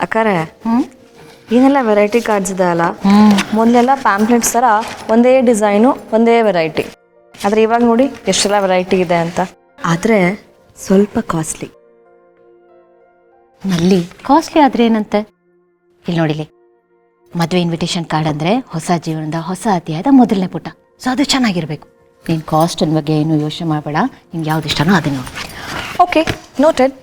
ಅಕ್ಕಾರೆ ಏನೆಲ್ಲ variety cards ಇದೆ ಅಲ್ಲ. ಮೊದಲೆಲ್ಲ ಪ್ಯಾಂಪ್ಲೆಟ್ಸ್ ಥರ ಒಂದೇ ಡಿಸೈನು ಒಂದೇ ವೆರೈಟಿ, ಆದರೆ ಇವಾಗ ನೋಡಿ ಎಷ್ಟೆಲ್ಲ ವೆರೈಟಿ ಇದೆ ಅಂತ. ಆದರೆ ಸ್ವಲ್ಪ ಕಾಸ್ಟ್ಲಿ. ನಲ್ಲಿ ಕಾಸ್ಟ್ಲಿ ಆದರೆ ಏನಂತೆ? ಇಲ್ಲಿ ನೋಡಿಲಿ, ಮದುವೆ ಇನ್ವಿಟೇಷನ್ ಕಾರ್ಡ್ ಅಂದರೆ ಹೊಸ ಜೀವನದ ಹೊಸ ಅಧ್ಯಾಯದ ಮೊದಲನೇ ಪುಟ. ಸೊ ಅದು ಚೆನ್ನಾಗಿರಬೇಕು. ನೀನು ಕಾಸ್ಟಿನ ಬಗ್ಗೆ ಏನು ಯೋಚನೆ ಮಾಡಬೇಡ, ನಿಮ್ಗೆ ಯಾವ್ದು ಇಷ್ಟನೋ ಅದನ್ನು. Okay, noted.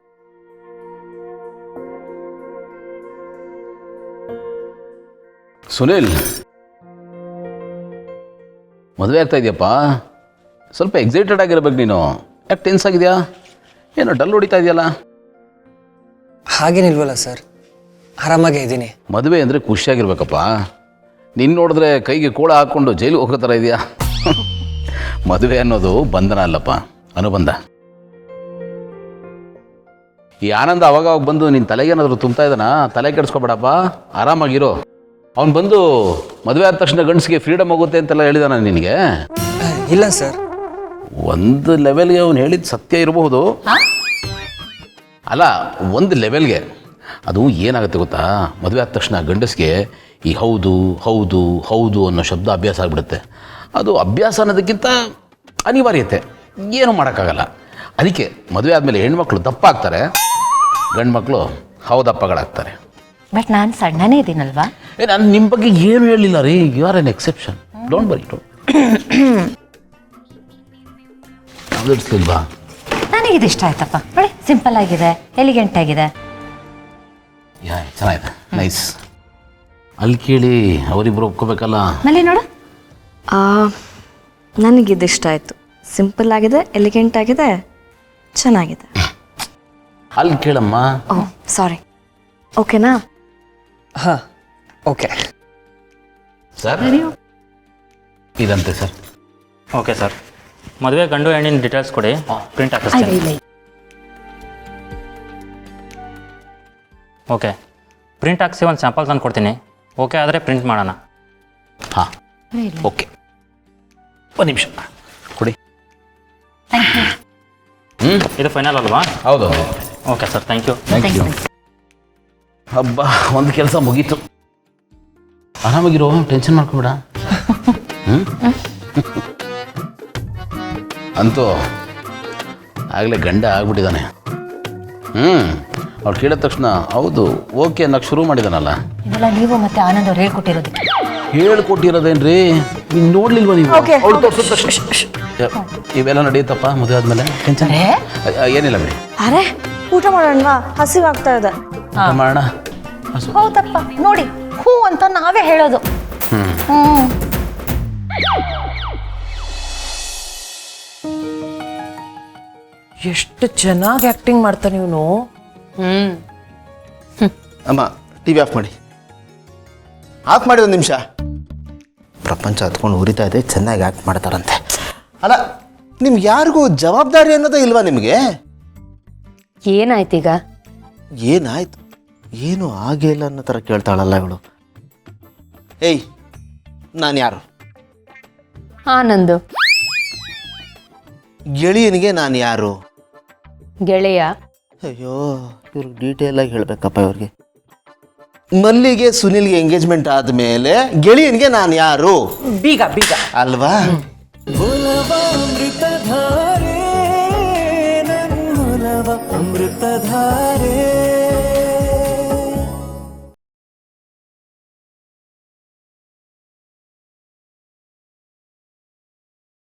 ಸುನಿಲ್, ಮದುವೆ ಆಗ್ತಾ ಇದೆಯಪ್ಪ, ಸ್ವಲ್ಪ ಎಕ್ಸೈಟೆಡ್ ಆಗಿರ್ಬೇಕು ನೀನು. ಯಾಕೆ ಟೆನ್ಸ್ ಆಗಿದೆಯಾ? ಏನೋ ಡಲ್ ಹೊಡಿತಾ ಇದೆಯಲ್ಲ? ಹಾಗೇನಿಲ್ವಲ್ಲ ಸರ್, ಆರಾಮಾಗೇ ಇದ್ದೀನಿ. ಮದುವೆ ಅಂದರೆ ಖುಷಿಯಾಗಿರ್ಬೇಕಪ್ಪ. ನಿನ್ನ ನೋಡಿದ್ರೆ ಕೈಗೆ ಕೋಳ ಹಾಕ್ಕೊಂಡು ಜೈಲಿಗೆ ಹೋಗೋ ಥರ ಇದೆಯಾ? ಮದುವೆ ಅನ್ನೋದು ಬಂಧನ ಅಲ್ಲಪ್ಪ, ಅನುಬಂಧ. ಈ ಆನಂದ ಅವಾಗ ಬಂದು ನಿನ್ನ ತಲೆಗೇನಾದರೂ ತುಂಬ್ತಾ ಇದ್ದಾನ? ತಲೆ ಕೆಡಿಸ್ಕೊಬೇಡಪ್ಪ, ಆರಾಮಾಗಿರೋ. ಅವ್ನು ಬಂದು ಮದುವೆ ಆದ ತಕ್ಷಣ ಗಂಡಸಿಗೆ ಫ್ರೀಡಮ್ ಆಗುತ್ತೆ ಅಂತೆಲ್ಲ ಹೇಳಿದಾನ ನಿನಗೆ? ಇಲ್ಲ ಸರ್. ಒಂದು ಲೆವೆಲ್ಗೆ ಅವ್ನು ಹೇಳಿದ್ದು ಸತ್ಯ ಇರಬಹುದು. ಅಲ್ಲ, ಒಂದು ಲೆವೆಲ್ಗೆ. ಅದು ಏನಾಗುತ್ತೆ ಗೊತ್ತಾ, ಮದುವೆ ಆದ ತಕ್ಷಣ ಗಂಡಸಿಗೆ ಈ ಹೌದು ಹೌದು ಹೌದು ಅನ್ನೋ ಶಬ್ದ ಅಭ್ಯಾಸ ಆಗಿಬಿಡುತ್ತೆ. ಅದು ಅಭ್ಯಾಸ ಅನ್ನೋದಕ್ಕಿಂತ ಅನಿವಾರ್ಯತೆ, ಏನೂ ಮಾಡೋಕ್ಕಾಗಲ್ಲ. ಅದಕ್ಕೆ ಮದುವೆ ಆದಮೇಲೆ ಹೆಣ್ಮಕ್ಳು ದಪ್ಪ ಆಗ್ತಾರೆ, ಗಂಡು ಮಕ್ಕಳು ಹೌದಪ್ಪಗಳಾಗ್ತಾರೆ. ಬಟ್ ನಾನು ಸಣ್ಣನೇ ಇದ್ದೀನಲ್ವಾ? ನಾನು ನಿಮ್ಮ ಬಗ್ಗೆ ಏನು ಹೇಳಿಲ್ಲ ರೀ. You are an exception. Don't worry. ಇಲ್ವಾ? ನನಗಿದು ಇಷ್ಟ ಆಯ್ತಪ್ಪ. ನೋಡಿ, ಸಿಂಪಲ್ ಆಗಿದೆ, ಎಲಿಗೆಂಟ್ ಆಗಿದೆ. ಚೆನ್ನಾಗಿದೆ, ನೈಸ್. ಅಲ್ಲಿ ಕೇಳಿ ಅವರಿಬ್ಬರು ಒಪ್ಕೋಬೇಕಲ್ಲ. ನಲ್ಲಿ ನೋಡು, ನನಗಿದು ಇಷ್ಟ ಆಯಿತು. ಸಿಂಪಲ್ ಆಗಿದೆ, ಎಲಿಗೆಂಟ್ ಆಗಿದೆ, ಚೆನ್ನಾಗಿದೆ. ಅಲ್ಲಿ ಕೇಳಮ್ಮ. ಓಹ್ ಸಾರಿ, ಓಕೆನಾ? ಹಾಂ, ಓಕೆ ಸರ್. ಇದಂತೆ ಸರ್. Okay sir. ಮದುವೆ ಗಂಡು ಹೆಣ್ಣಿನ ಡೀಟೇಲ್ಸ್ ಕೊಡಿ, ಪ್ರಿಂಟ್ ಹಾಕಿಸ್ತೀನಿ. ಓಕೆ, ಪ್ರಿಂಟ್ ಹಾಕಿಸಿ ಒಂದು ಸ್ಯಾಂಪಲ್ ತಂದು ಕೊಡ್ತೀನಿ. ಓಕೆ ಆದರೆ ಪ್ರಿಂಟ್ ಮಾಡೋಣ. ಹಾಂ, ಓಕೆ. ಒಂದು ನಿಮಿಷ ಕೊಡಿ. ಇದು ಫೈನಲ್ ಅಲ್ವಾ? ಹೌದು. Okay sir, thank you. Thank you. ಹಬ್ಬ, ಒಂದು ಕೆಲಸ ಮುಗೀತು. ಆರಾಮಾಗಿರೋ, ಟೆನ್ಷನ್ ಮಾಡ್ಕೊಬೇಡ. ಅಂತೂ ಆಗಲೇ ಗಂಡ ಆಗ್ಬಿಟ್ಟಿದ್ದಾನೆ. ಅವ್ರು ಕೇಳಿದ ತಕ್ಷಣ ಹೌದು ಓಕೆ ಅನ್ನೋಕೆ ಶುರು ಮಾಡಿದಾನಲ್ಲ. ಇದೆಲ್ಲ ನೀವು ಮತ್ತೆ ಆನಂದ್ ಅವ್ರು ಹೇಳ್ಕೊಟ್ಟಿರೋದು. ಹೇಳ್ಕೊಟ್ಟಿರೋದೇನ್ರಿ? ನೀನು ನೋಡ್ಲಿಲ್ವ ನೀವು? ಅವ್ಳು ತೋರಿಸಿದ ತಕ್ಷಣ ಇವೆಲ್ಲ ನಡೆಯುತ್ತಪ್ಪ ಮದುವೆ ಆದ್ಮೇಲೆ. ಟೆನ್ಷನ್ ಏನಿಲ್ಲ ಬಿಡಿ. ಅರೆ, ಊಟ ಮಾಡೋಣವಾ? ಹಸಿವಾಗ್ತಾ ಇದೆ. ಮಾಡೋಣ. ಹೌದಪ್ಪ, ನೋಡಿ, ಹೂ ಅಂತ ನಾವೇ ಹೇಳೋದು. ಎಷ್ಟು ಚೆನ್ನಾಗಿ ಆಕ್ಟಿಂಗ್ ಮಾಡ್ತಾನೆ ಇವನು. ಅಮ್ಮ, ಟಿ ವಿ ಆಫ್ ಮಾಡಿ. ಆಫ್ ಮಾಡಿ ಒಂದು ನಿಮಿಷ. ಪ್ರಪಂಚ ಹತ್ಕೊಂಡು ಉರಿತಾ ಇದೆ, ಚೆನ್ನಾಗಿ ಆ್ಯಕ್ಟ್ ಮಾಡ್ತಾರಂತೆ. ಅಲ್ಲ, ನಿಮ್ಗೆ ಯಾರಿಗೂ ಜವಾಬ್ದಾರಿ ಅನ್ನೋದೇ ಇಲ್ವಾ ನಿಮಗೆ? ಏನಾಯ್ತೀಗ? ಏನಾಯ್ತು? ಏನು ಆಗೇ ಇಲ್ಲ ಅನ್ನೋ ಥರ ಕೇಳ್ತಾಳಲ್ಲ ಇವಳು. ಏಯ್, ನಾನು ಯಾರು? ಆನಂದು ಗೆಳೆಯನಿಗೆ ನಾನು ಯಾರು? ಗೆಳೆಯ. ಅಯ್ಯೋ, ಇವ್ರಿಗೆ ಡೀಟೇಲ್ ಆಗಿ ಹೇಳ್ಬೇಕಪ್ಪ ಇವ್ರಿಗೆ. ಮಲ್ಲಿಗೆ ಸುನಿಲ್ಗೆ ಎಂಗೇಜ್ಮೆಂಟ್ ಆದಮೇಲೆ ಗೆಳೆಯನಿಗೆ ನಾನು ಯಾರು? ಬೀಗ ಬೀಗ ಅಲ್ವಾ? ಅಮೃತಧಾರೆ